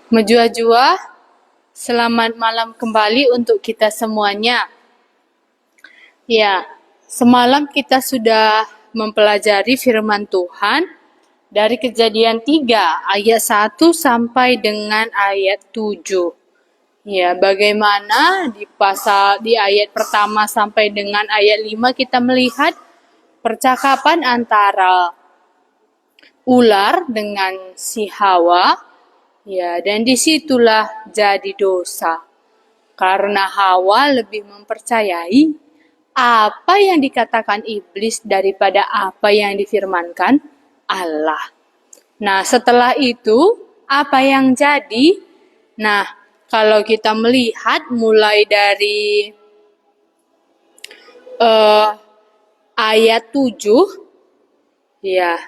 Menjua-jua, selamat malam kembali untuk kita semuanya. Ya, semalam kita sudah mempelajari firman Tuhan dari Kejadian 3 ayat 1 sampai dengan ayat 7. Ya, bagaimana di ayat pertama sampai dengan ayat 5 kita melihat percakapan antara ular dengan si Hawa. Ya, dan disitulah jadi dosa. Karena Hawa lebih mempercayai apa yang dikatakan iblis daripada apa yang difirmankan Allah. Nah, setelah itu, apa yang jadi? Nah, kalau kita melihat mulai dari ayat 7, ya,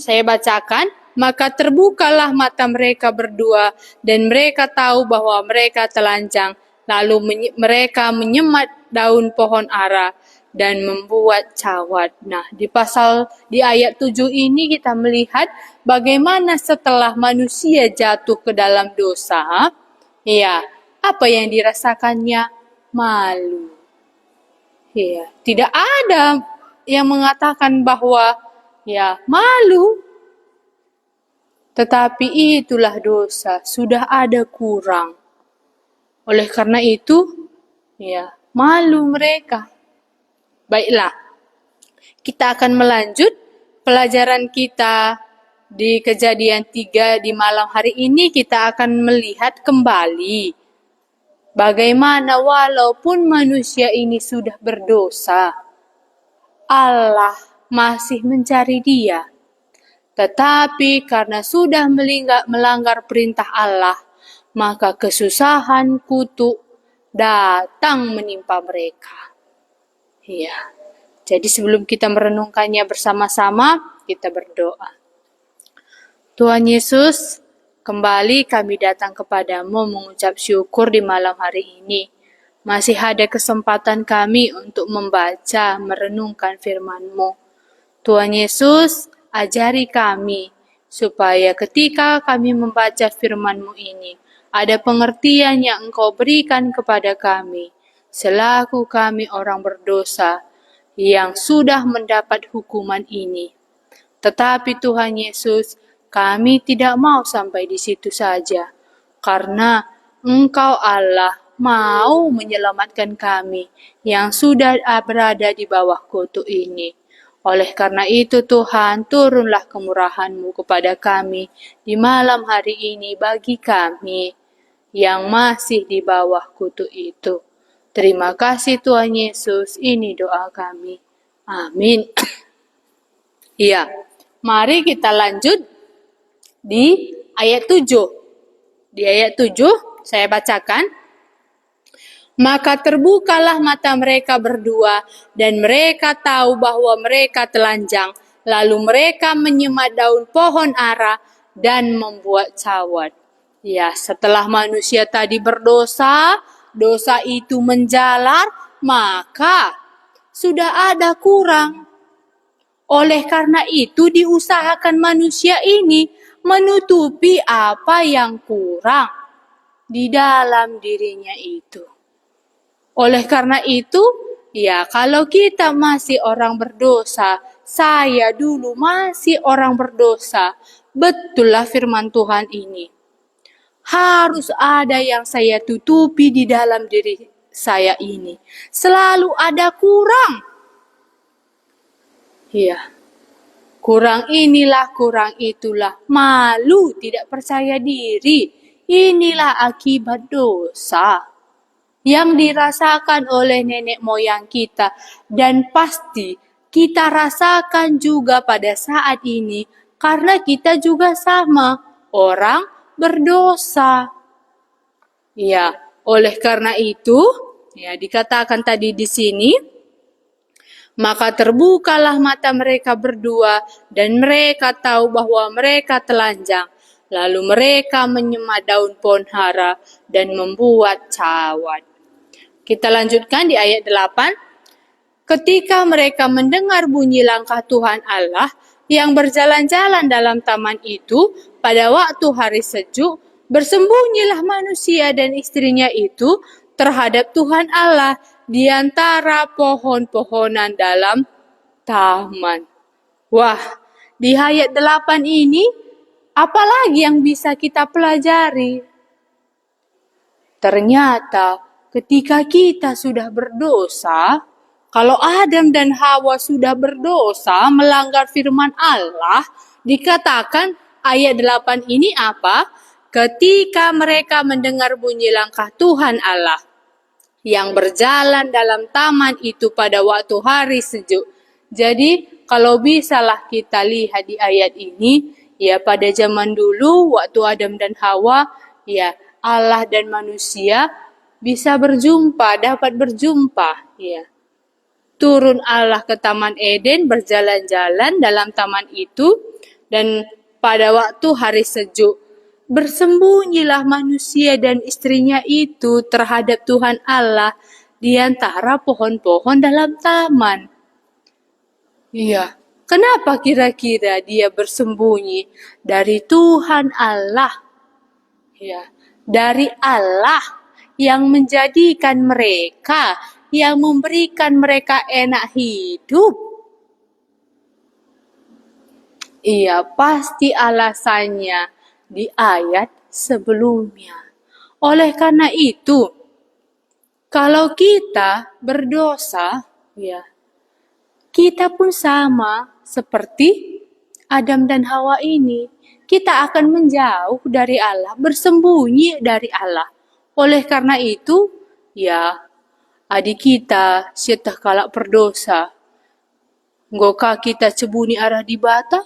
saya bacakan. Maka terbukalah mata mereka berdua dan mereka tahu bahwa mereka telanjang. Lalu mereka menyemat daun pohon ara dan membuat cawat. Nah, di ayat 7 ini kita melihat bagaimana setelah manusia jatuh ke dalam dosa, ya, apa yang dirasakannya? Malu. Ya, tidak ada yang mengatakan bahwa ya, malu. Tetapi itulah dosa, sudah ada kurang. Oleh karena itu, ya, malu mereka. Baiklah, kita akan melanjut pelajaran kita di Kejadian 3 di malam hari ini. Kita akan melihat kembali bagaimana walaupun manusia ini sudah berdosa, Allah masih mencari dia. Tetapi karena sudah melanggar perintah Allah, maka kesusahan, kutuk datang menimpa mereka. Ya. Jadi sebelum kita merenungkannya bersama-sama, kita berdoa. Tuhan Yesus, kembali kami datang kepadamu mengucap syukur di malam hari ini. Masih ada kesempatan kami untuk membaca, merenungkan firman-Mu. Tuhan Yesus, ajari kami, supaya ketika kami membaca firman-Mu ini, ada pengertian yang Engkau berikan kepada kami, selaku kami orang berdosa, yang sudah mendapat hukuman ini. Tetapi Tuhan Yesus, kami tidak mau sampai di situ saja, karena Engkau Allah mau menyelamatkan kami, yang sudah berada di bawah kutuk ini. Oleh karena itu Tuhan, turunlah kemurahan-Mu kepada kami di malam hari ini bagi kami yang masih di bawah kutuk itu. Terima kasih Tuhan Yesus, ini doa kami. Amin. Ya, mari kita lanjut di ayat 7. Di ayat 7, saya bacakan. Maka terbukalah mata mereka berdua dan mereka tahu bahwa mereka telanjang. Lalu mereka menyemat daun pohon ara dan membuat cawat. Ya, setelah manusia tadi berdosa, dosa itu menjalar, maka sudah ada kurang. Oleh karena itu diusahakan manusia ini menutupi apa yang kurang di dalam dirinya itu. Oleh karena itu, ya, kalau kita masih orang berdosa, saya dulu masih orang berdosa, betullah firman Tuhan ini. Harus ada yang saya tutupi di dalam diri saya ini. Selalu ada kurang. Ya, kurang inilah, kurang itulah. Malu, tidak percaya diri. Inilah akibat dosa yang dirasakan oleh nenek moyang kita, dan pasti kita rasakan juga pada saat ini karena kita juga sama orang berdosa. Ya, oleh karena itu, ya, dikatakan tadi di sini, maka terbukalah mata mereka berdua dan mereka tahu bahwa mereka telanjang. Lalu mereka menyemat daun pohon ara dan membuat cawat. Kita lanjutkan di ayat 8. Ketika mereka mendengar bunyi langkah Tuhan Allah, yang berjalan-jalan dalam taman itu pada waktu hari sejuk, bersembunyilah manusia dan istrinya itu terhadap Tuhan Allah di antara pohon-pohonan dalam taman. Wah, di ayat 8 ini, apalagi yang bisa kita pelajari? Ternyata ketika kita sudah berdosa, kalau Adam dan Hawa sudah berdosa melanggar firman Allah, dikatakan ayat 8 ini apa? Ketika mereka mendengar bunyi langkah Tuhan Allah yang berjalan dalam taman itu pada waktu hari sejuk. Jadi kalau bisalah kita lihat di ayat ini, ya pada zaman dulu waktu Adam dan Hawa, ya Allah dan manusia bisa berjumpa, dapat berjumpa, ya. Turun Allah ke Taman Eden, berjalan-jalan dalam taman itu, dan pada waktu hari sejuk, bersembunyilah manusia dan istrinya itu terhadap Tuhan Allah di antara pohon-pohon dalam taman. Iya, kenapa kira-kira dia bersembunyi dari Tuhan Allah? Ya, dari Allah yang menjadikan mereka, yang memberikan mereka enak hidup. Iya, pasti alasannya di ayat sebelumnya. Oleh karena itu, kalau kita berdosa, ya, kita pun sama seperti Adam dan Hawa ini. Kita akan menjauh dari Allah, bersembunyi dari Allah. Oleh karena itu, ya, adik kita syetah kalak berdosa. Ngoka kita cebuni arah di bata,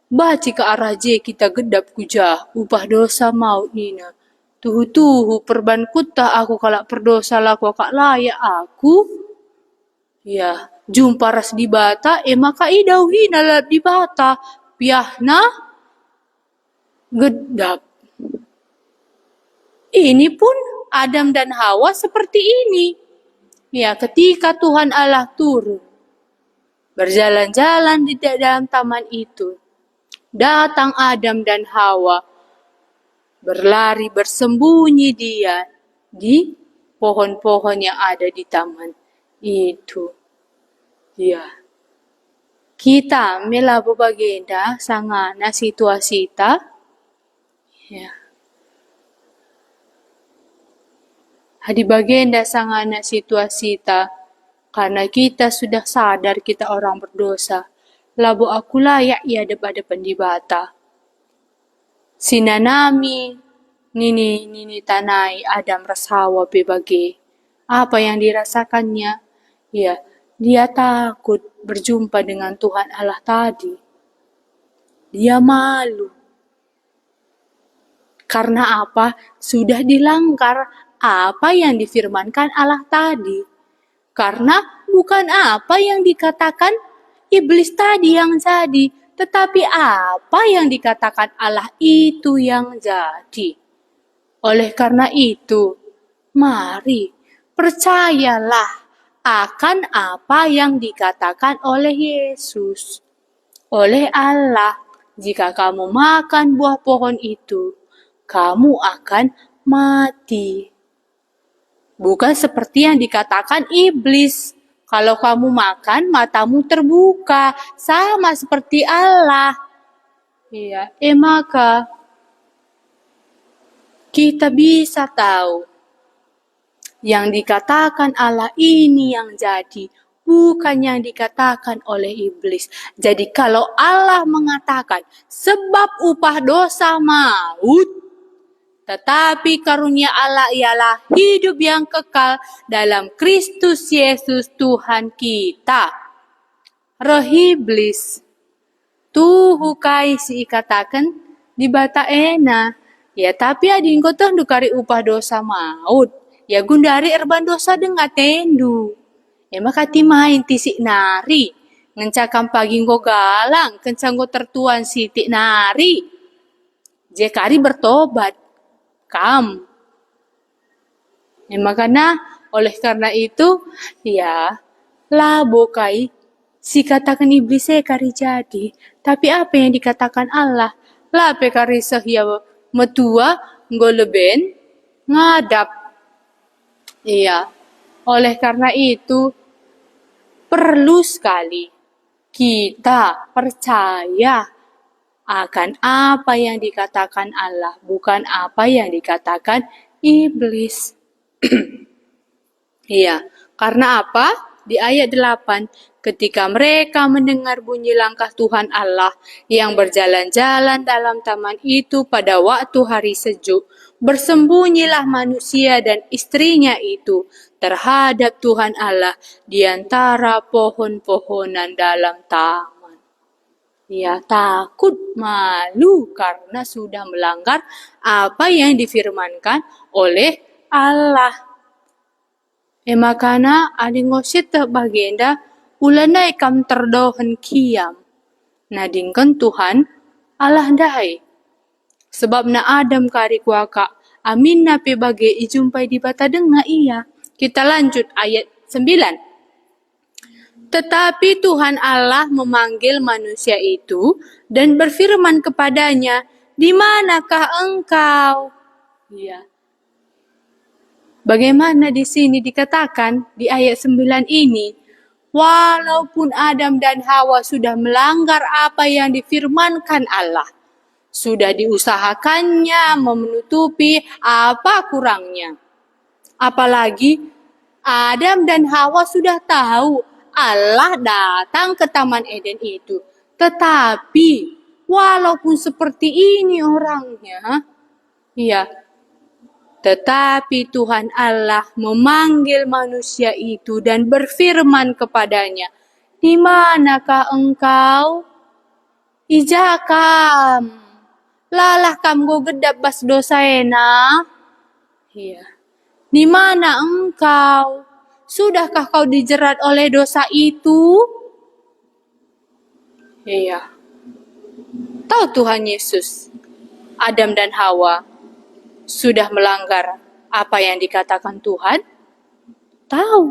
baci ke arah J kita gedap kujah, upah dosa maut nina. Tuhu-tuhu perban kutah aku kalak berdosa laku kak layak aku. Ya, jumpa ras di bata, maka idauhi nalap di bata. Piahna gedap. Ini pun Adam dan Hawa seperti ini. Ya, ketika Tuhan Allah turun, berjalan-jalan di dalam taman itu, datang Adam dan Hawa, berlari bersembunyi dia di pohon-pohon yang ada di taman itu. Ya, kita melabu bagenda sangana situasi ta. Ya. Hadi bagenda sangana situasi ta, karena kita sudah sadar kita orang berdosa. Labu aku layak ia depan-depan di bata. Sinanami, nini tanai Adam rasawa bebage. Apa yang dirasakannya? Ya, dia takut berjumpa dengan Tuhan Allah tadi. Dia malu. Karena apa? Sudah dilanggar apa yang difirmankan Allah tadi. Karena bukan apa yang dikatakan iblis tadi yang jadi, tetapi apa yang dikatakan Allah itu yang jadi. Oleh karena itu, mari percayalah akan apa yang dikatakan oleh Yesus, oleh Allah. Jika kamu makan buah pohon itu, kamu akan mati. Bukan seperti yang dikatakan iblis. Kalau kamu makan, matamu terbuka. Sama seperti Allah. Iya, maka kita bisa tahu yang dikatakan Allah ini yang jadi, bukan yang dikatakan oleh iblis. Jadi kalau Allah mengatakan sebab upah dosa maut, tetapi karunia Allah ialah hidup yang kekal dalam Kristus Yesus Tuhan kita. Roh iblis, tuhu kai si katakan di bata ena. Ya tapi adin ko tuh dukari upah dosa maut. Ya gundari erban dosa dengan tendu. Ya maka timain tisik nari. Ngencakam pagi ngo galang, kencang ngo tertuan sitik nari. Jekari bertobat. Ya makanya oleh karena itu ya labo kai Si katakan iblis kari jadi, tapi apa yang dikatakan Allah? Lape kari sehya metua ngoleben ngadap. Iya, oleh karena itu perlu sekali kita percaya akan apa yang dikatakan Allah, bukan apa yang dikatakan iblis. Iya, karena apa? Di ayat 8, ketika mereka mendengar bunyi langkah Tuhan Allah yang berjalan-jalan dalam taman itu pada waktu hari sejuk, bersembunyilah manusia dan istrinya itu terhadap Tuhan Allah di antara pohon-pohonan dalam taman. Ya, takut malu karena sudah melanggar apa yang difirmankan oleh Allah. Makana adingosit bagenda ulana ikam terdohan kiam. Nadingkan Tuhan Allah dahai. Sebab na Adam kari kuaka amin na pe bage ijumpai di bata denga iya. Kita lanjut ayat 9. Tetapi Tuhan Allah memanggil manusia itu dan berfirman kepadanya, "Di manakah engkau?" Ya. Bagaimana di sini dikatakan di ayat 9 ini, walaupun Adam dan Hawa sudah melanggar apa yang difirmankan Allah, sudah diusahakannya menutupi apa kurangnya. Apalagi Adam dan Hawa sudah tahu Allah datang ke Taman Eden itu. Tetapi walaupun seperti ini orangnya, ya, tetapi Tuhan Allah memanggil manusia itu dan berfirman kepadanya, "Di manakah engkau? Ijakam. Lalah kam go gedap bas dosa ena." Iya. Di mana engkau? Sudahkah kau dijerat oleh dosa itu? Iya. Tahu Tuhan Yesus, Adam dan Hawa sudah melanggar apa yang dikatakan Tuhan? Tahu.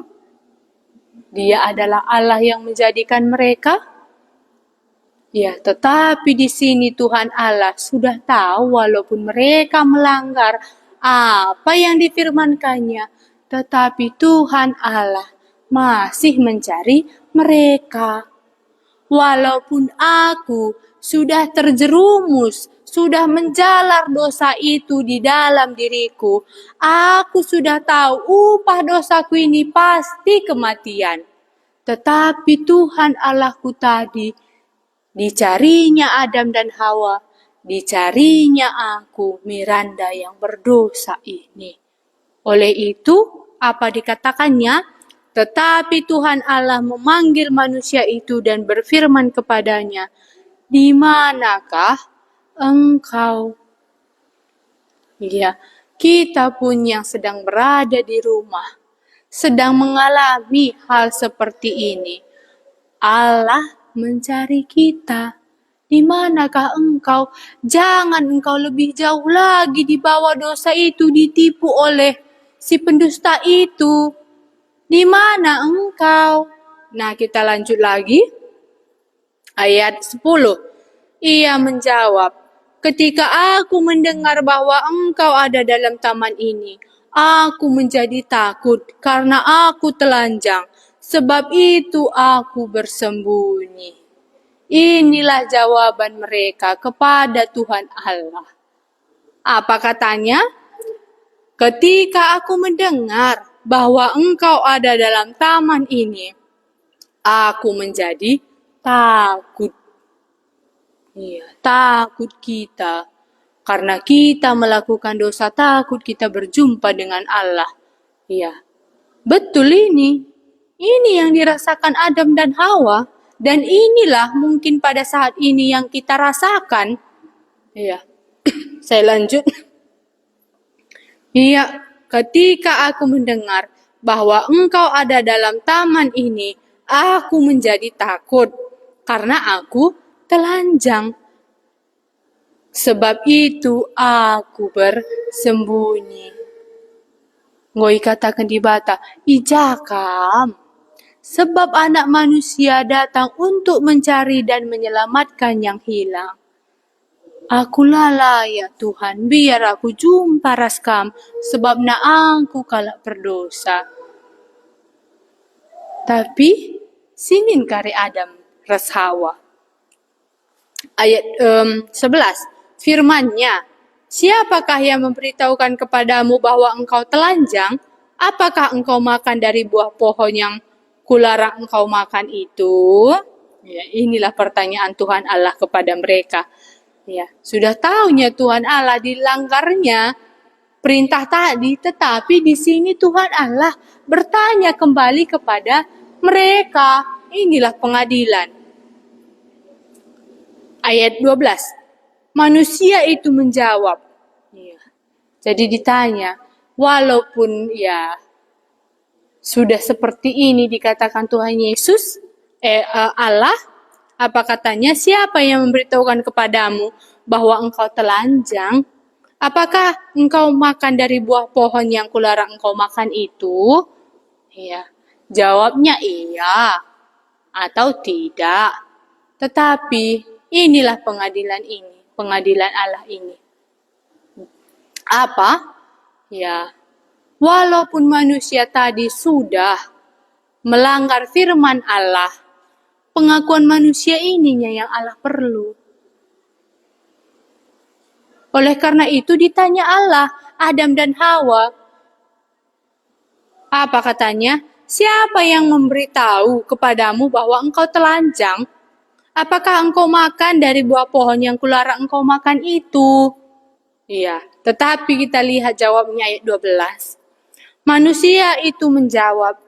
Dia adalah Allah yang menjadikan mereka. Ya, tetapi di sini Tuhan Allah sudah tahu walaupun mereka melanggar apa yang difirmankannya, tetapi Tuhan Allah masih mencari mereka. Walaupun aku sudah terjerumus, sudah menjalar dosa itu di dalam diriku, aku sudah tahu upah dosaku ini pasti kematian. Tetapi Tuhan Allahku tadi, dicarinya Adam dan Hawa, dicarinya aku, Miranda yang berdosa ini. Oleh itu, apa dikatakannya? Tetapi Tuhan Allah memanggil manusia itu dan berfirman kepadanya, "Di manakah engkau?" Ya, kita pun yang sedang berada di rumah, sedang mengalami hal seperti ini. Allah mencari kita. Di manakah engkau? Jangan engkau lebih jauh lagi di bawah dosa itu, ditipu oleh si pendusta itu. Di mana engkau? Nah, kita lanjut lagi. Ayat 10. Ia menjawab, "Ketika aku mendengar bahwa engkau ada dalam taman ini, aku menjadi takut karena aku telanjang. Sebab itu aku bersembunyi." Inilah jawaban mereka kepada Tuhan Allah. Apa katanya? Ketika aku mendengar bahwa engkau ada dalam taman ini, aku menjadi takut. Iya, takut kita. Karena kita melakukan dosa, takut kita berjumpa dengan Allah. Iya, betul ini. Ini yang dirasakan Adam dan Hawa. Dan inilah mungkin pada saat ini yang kita rasakan. Iya, saya lanjut. Iya, ketika aku mendengar bahwa engkau ada dalam taman ini, aku menjadi takut karena aku telanjang. Sebab itu aku bersembunyi. Ngoi katakan di bata, "Ijakam." Sebab anak manusia datang untuk mencari dan menyelamatkan yang hilang. Akulah layak Tuhan, biar aku jumpa raskam, sebab na aku kalah berdosa. Tapi, sinin kari Adam ras Hawa. Ayat 11, firman-Nya, siapakah yang memberitahukan kepadamu bahwa engkau telanjang? Apakah engkau makan dari buah pohon yang kularang engkau makan itu? Ya, inilah pertanyaan Tuhan Allah kepada mereka. Ya, sudah tahunya Tuhan Allah dilanggarnya perintah tadi, tetapi di sini Tuhan Allah bertanya kembali kepada mereka. Inilah pengadilan. Ayat 12. Manusia itu menjawab. Ya. Jadi ditanya, walaupun ya sudah seperti ini dikatakan Tuhan Yesus, Allah, apa katanya, siapa yang memberitahukan kepadamu bahwa engkau telanjang? Apakah engkau makan dari buah pohon yang kularang engkau makan itu? Ya, jawabnya iya atau tidak. Tetapi inilah pengadilan ini, pengadilan Allah ini. Apa? Ya, walaupun manusia tadi sudah melanggar firman Allah, pengakuan manusia ininya yang Allah perlu. Oleh karena itu ditanya Allah, Adam dan Hawa. Apa katanya? Siapa yang memberitahu kepadamu bahwa engkau telanjang? Apakah engkau makan dari buah pohon yang kularang engkau makan itu? Iya, tetapi kita lihat jawabnya ayat 12. Manusia itu menjawab,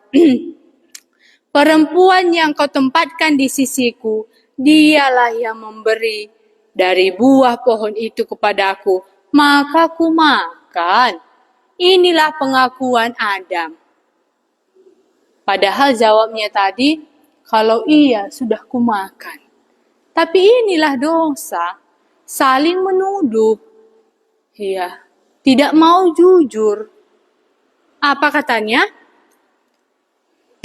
perempuan yang kau tempatkan di sisiku, dialah yang memberi dari buah pohon itu kepadaku, maka ku makan. Inilah pengakuan Adam. Padahal jawabnya tadi, kalau iya sudah ku makan. Tapi inilah dosa, saling menuduh. Iya, tidak mau jujur. Apa katanya?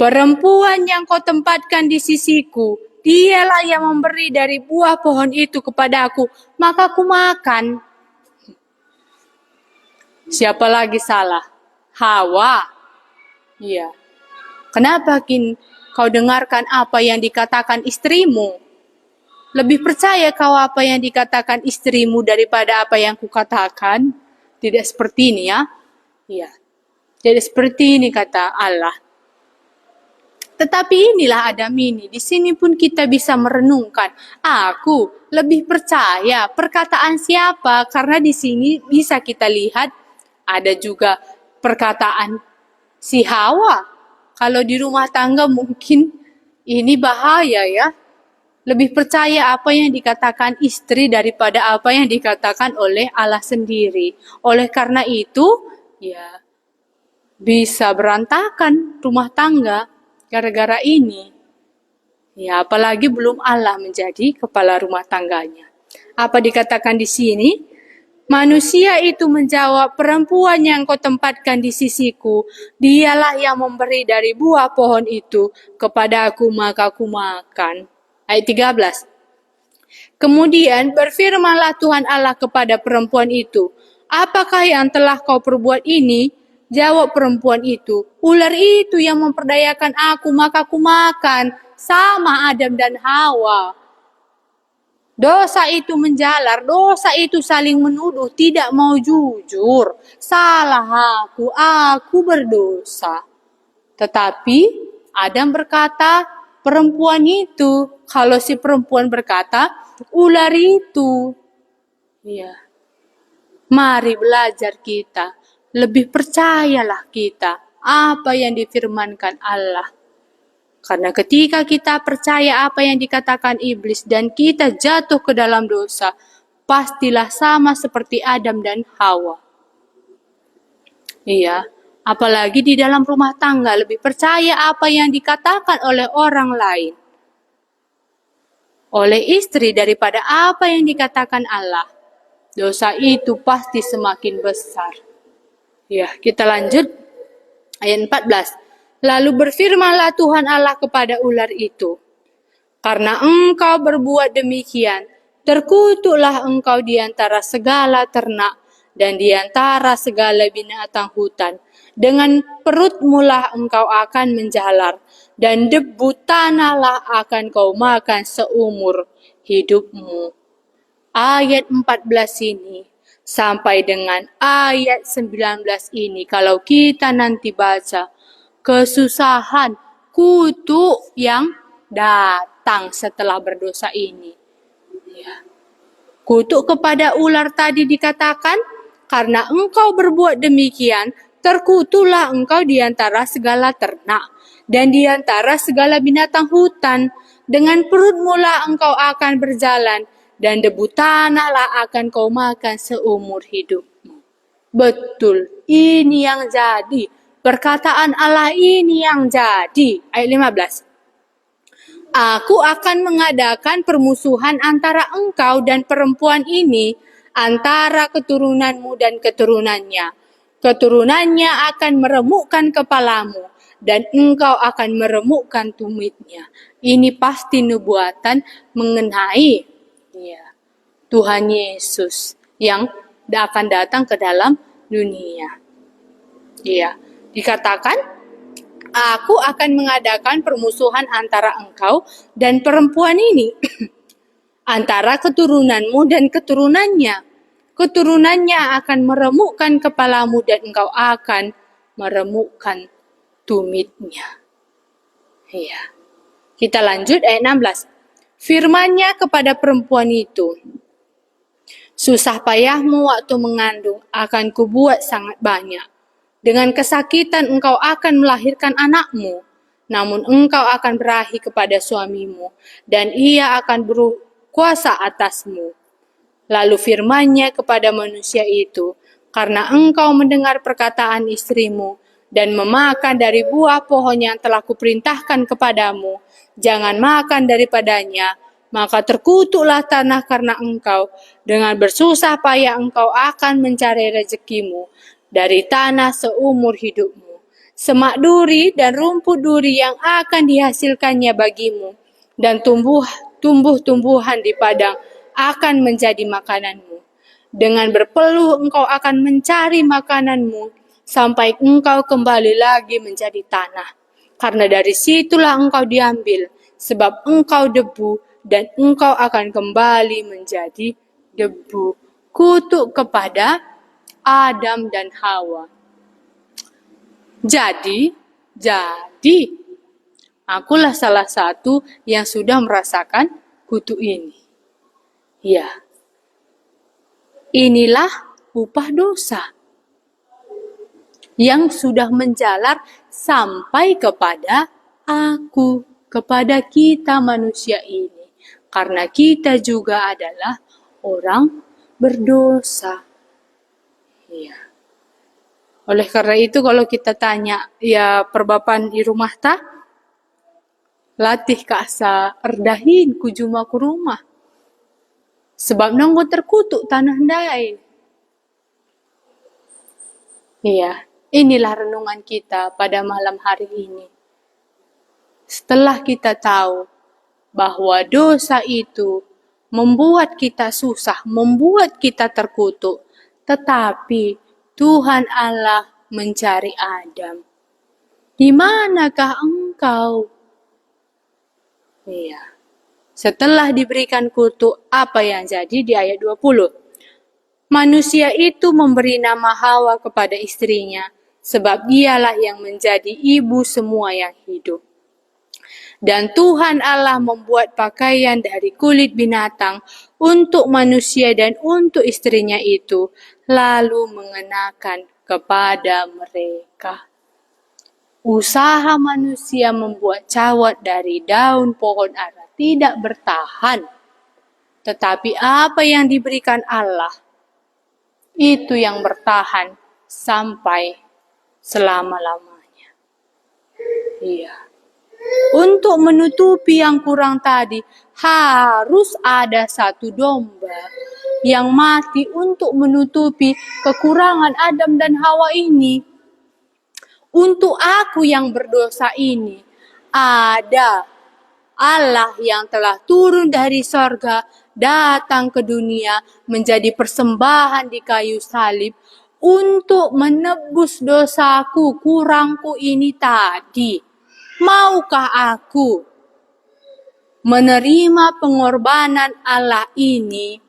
Perempuan yang kau tempatkan di sisiku, dialah yang memberi dari buah pohon itu kepadaku, maka ku makan. Siapa lagi salah? Hawa. Iya. Kenapa kau dengarkan apa yang dikatakan istrimu? Lebih percaya kau apa yang dikatakan istrimu daripada apa yang kukatakan? Tidak seperti ini ya. Iya. Jadi seperti ini kata Allah. Tetapi inilah Adam ini. Di sini pun kita bisa merenungkan. Aku lebih percaya perkataan siapa? Karena di sini bisa kita lihat ada juga perkataan si Hawa. Kalau di rumah tangga mungkin ini bahaya ya. Lebih percaya apa yang dikatakan istri daripada apa yang dikatakan oleh Allah sendiri. Oleh karena itu, ya bisa berantakan rumah tangga gara-gara ini. Ya, apalagi belum Allah menjadi kepala rumah tangganya. Apa dikatakan di sini? Manusia itu menjawab, perempuan yang kau tempatkan di sisiku, dialah yang memberi dari buah pohon itu kepada aku, maka aku makan. Ayat 13. Kemudian berfirmanlah Tuhan Allah kepada perempuan itu, apakah yang telah kau perbuat ini? Jawab perempuan itu, ular itu yang memperdayakan aku, maka aku makan. Sama Adam dan Hawa. Dosa itu menjalar, dosa itu saling menuduh, tidak mau jujur. Salah aku berdosa. Tetapi Adam berkata, perempuan itu. Kalau si perempuan berkata, ular itu. Ya. Mari belajar kita. Lebih percayalah kita apa yang difirmankan Allah. Karena ketika kita percaya apa yang dikatakan iblis dan kita jatuh ke dalam dosa, pastilah sama seperti Adam dan Hawa. Iya, apalagi di dalam rumah tangga lebih percaya apa yang dikatakan oleh orang lain. Oleh istri daripada apa yang dikatakan Allah. Dosa itu pasti semakin besar. Ya, kita lanjut ayat 14. Lalu berfirmanlah Tuhan Allah kepada ular itu, karena engkau berbuat demikian, terkutuklah engkau di antara segala ternak dan di antara segala binatang hutan. Dengan perutmu lah engkau akan menjalar, dan debu tanahlah akan kau makan seumur hidupmu. Ayat 14 ini sampai dengan ayat 19 ini, kalau kita nanti baca, kesusahan, kutuk yang datang setelah berdosa ini. Ya. Kutuk kepada ular tadi dikatakan, karena engkau berbuat demikian, terkutuklah engkau di antara segala ternak dan di antara segala binatang hutan. Dengan perutmu lah engkau akan berjalan, dan debu tanahlah akan kau makan seumur hidupmu. Betul, ini yang jadi. Perkataan Allah ini yang jadi. Ayat 15. Aku akan mengadakan permusuhan antara engkau dan perempuan ini, antara keturunanmu dan keturunannya. Keturunannya akan meremukkan kepalamu, dan engkau akan meremukkan tumitnya. Ini pasti nubuatan mengenai Tuhan Yesus yang akan datang ke dalam dunia. Dikatakan, aku akan mengadakan permusuhan antara engkau dan perempuan ini, antara keturunanmu dan keturunannya. Keturunannya akan meremukkan kepalamu dan engkau akan meremukkan tumitnya. Kita lanjut ayat 16. Firman-Nya kepada perempuan itu, susah payahmu waktu mengandung akan kubuat sangat banyak. Dengan kesakitan engkau akan melahirkan anakmu, namun engkau akan berahi kepada suamimu, dan ia akan berkuasa atasmu. Lalu firman-Nya kepada manusia itu, karena engkau mendengar perkataan istrimu, dan memakan dari buah pohon yang telah kuperintahkan kepadamu, jangan makan daripadanya, maka terkutuklah tanah karena engkau, dengan bersusah payah engkau akan mencari rezekimu dari tanah seumur hidupmu. Semak duri dan rumput duri yang akan dihasilkannya bagimu, dan tumbuh-tumbuhan di padang akan menjadi makananmu. Dengan berpeluh engkau akan mencari makananmu, sampai engkau kembali lagi menjadi tanah. Karena dari situlah engkau diambil, sebab engkau debu, dan engkau akan kembali menjadi debu. Kutuk kepada Adam dan Hawa. Jadi, akulah salah satu yang sudah merasakan kutuk ini. Inilah upah dosa yang sudah menjalar sampai kepada aku, kepada kita manusia ini. Karena kita juga adalah orang berdosa. Oleh karena itu kalau kita tanya, perbapan di rumah tak? Latih kasa erdahin kujuma ku rumah. Sebab nonggo terkutuk tanah dai. Inilah renungan kita pada malam hari ini. Setelah kita tahu bahwa dosa itu membuat kita susah, membuat kita terkutuk, tetapi Tuhan Allah mencari Adam. Di manakah engkau? Setelah diberikan kutuk, apa yang jadi di ayat 20? Manusia itu memberi nama Hawa kepada istrinya, sebab dialah yang menjadi ibu semua yang hidup. Dan Tuhan Allah membuat pakaian dari kulit binatang untuk manusia dan untuk istrinya itu, lalu mengenakan kepada mereka. Usaha manusia membuat cawat dari daun pohon ara tidak bertahan. Tetapi apa yang diberikan Allah, itu yang bertahan sampai selama-lamanya. Untuk menutupi yang kurang tadi, harus ada satu domba yang mati untuk menutupi kekurangan Adam dan Hawa ini. Untuk aku yang berdosa ini, ada Allah yang telah turun dari sorga, datang ke dunia menjadi persembahan di kayu salib untuk menebus dosaku, kurangku ini tadi. Maukah aku menerima pengorbanan Allah ini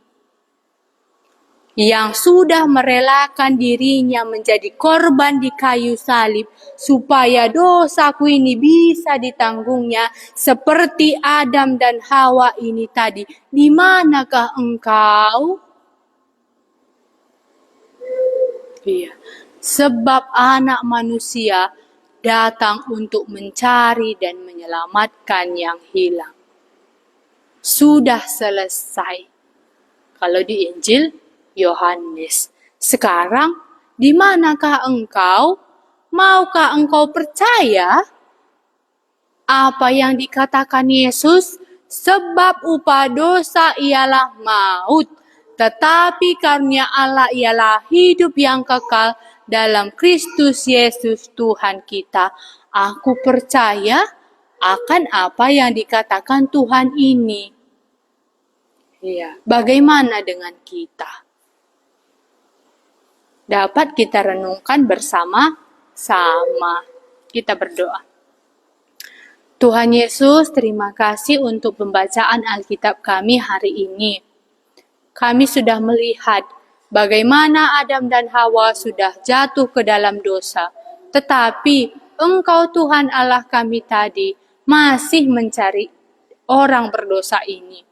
yang sudah merelakan dirinya menjadi korban di kayu salib supaya dosaku ini bisa ditanggungnya seperti Adam dan Hawa ini tadi. Di manakah engkau? Iya. Sebab anak manusia datang untuk mencari dan menyelamatkan yang hilang. Sudah selesai. Kalau di Injil Yohanes. Sekarang, di manakah engkau? Maukah engkau percaya apa yang dikatakan Yesus? Sebab upah dosa ialah maut, tetapi karunia Allah ialah hidup yang kekal dalam Kristus Yesus Tuhan kita. Aku percaya akan apa yang dikatakan Tuhan ini. Ya, bagaimana dengan kita? Dapat kita renungkan bersama-sama. Kita berdoa. Tuhan Yesus, terima kasih untuk pembacaan Alkitab kami hari ini. Kami sudah melihat bagaimana Adam dan Hawa sudah jatuh ke dalam dosa. Tetapi Engkau Tuhan Allah kami tadi masih mencari orang berdosa ini.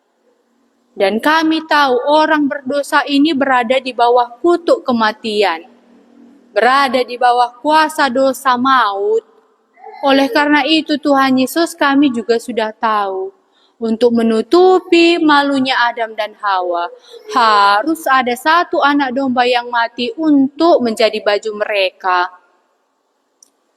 Dan kami tahu orang berdosa ini berada di bawah kutuk kematian. Berada di bawah kuasa dosa maut. Oleh karena itu Tuhan Yesus kami juga sudah tahu. Untuk menutupi malunya Adam dan Hawa, harus ada satu anak domba yang mati untuk menjadi baju mereka.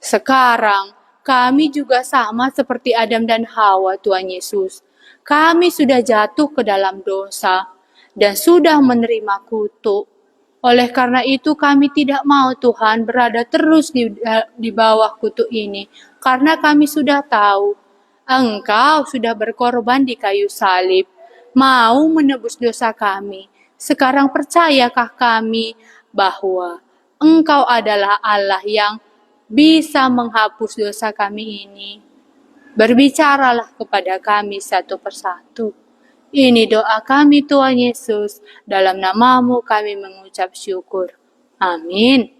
Sekarang kami juga sama seperti Adam dan Hawa, Tuhan Yesus. Kami sudah jatuh ke dalam dosa dan sudah menerima kutuk. Oleh karena itu kami tidak mau Tuhan berada terus di bawah kutuk ini. Karena kami sudah tahu Engkau sudah berkorban di kayu salib. Mau menebus dosa kami. Sekarang percayakah kami bahwa Engkau adalah Allah yang bisa menghapus dosa kami ini? Berbicaralah kepada kami satu persatu. Ini doa kami Tuhan Yesus, dalam namamu kami mengucap syukur. Amin.